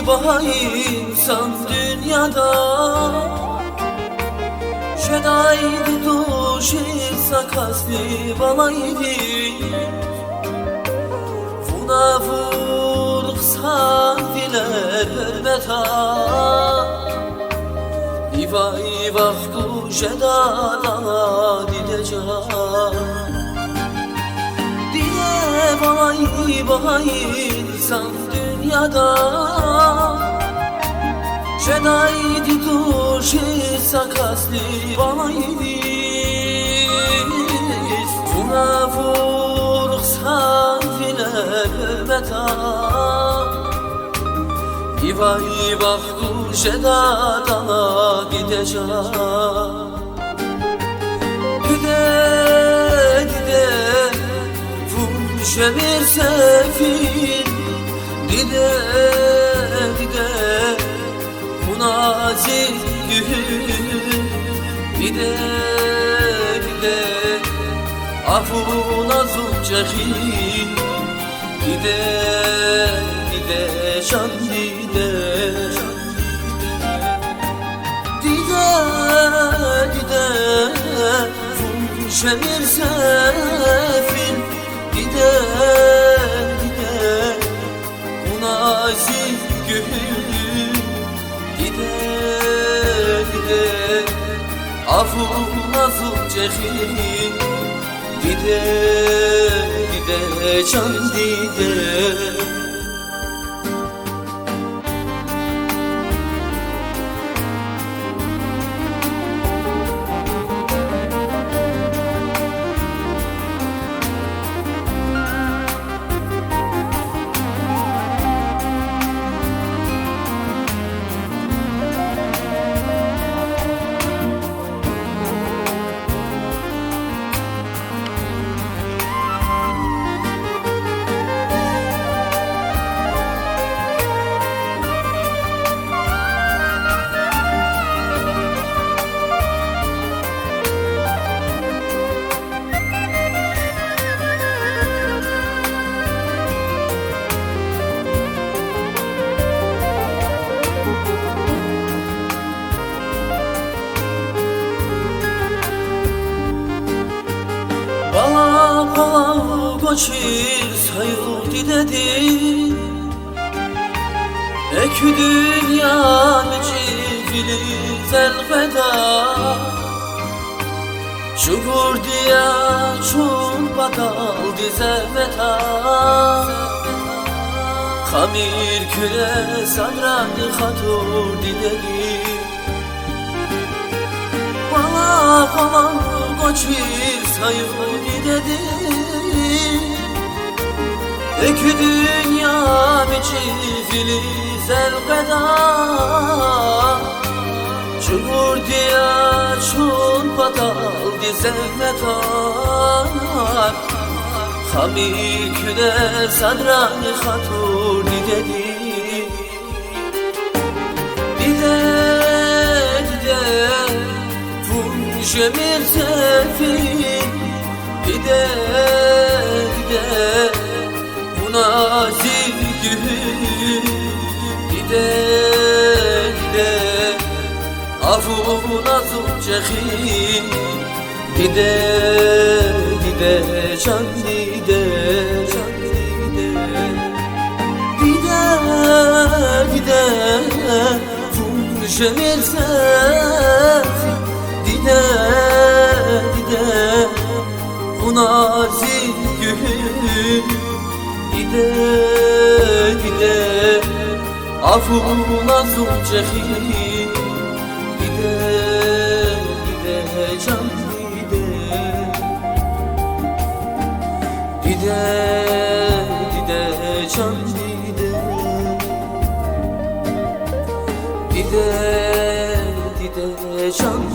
baha insan dünyada Şedaydi duşi sakasli balaydi Funa vurg sandiler hürmeta İvay vaktu şedada didecek Dile bahay insan dünyada Şedaydi duşi sakasli balaydi Funa vurg sandiler hürmeta İvay vaktu şedada gidecek Dide vuruşa bir sefil Dide bu nazik gül Dide afuna zulcehil Dide şan dide vuruşa bir sefil Dide bu nazik gül Dide afuna zulcehil Dide can dide Bala koçir sayıldı dedi Ekü dünya mücifiliz elveda Şukur diye çul badal dize veda Hamir küre sadran hatur dideli Bala koçir sayıldı dedi Ekü dünya mücifiliz elveda Çukur diye çul badal dize veda Hamir küre sadran hatur dideli Vuruşa bir sefil Dide bu nazik gül Dide afuna zulcehil Dide can dide vuruşa bir sefil Dide bu nazik gül Dide afuna zulcehil Dide can dide can dide Dide can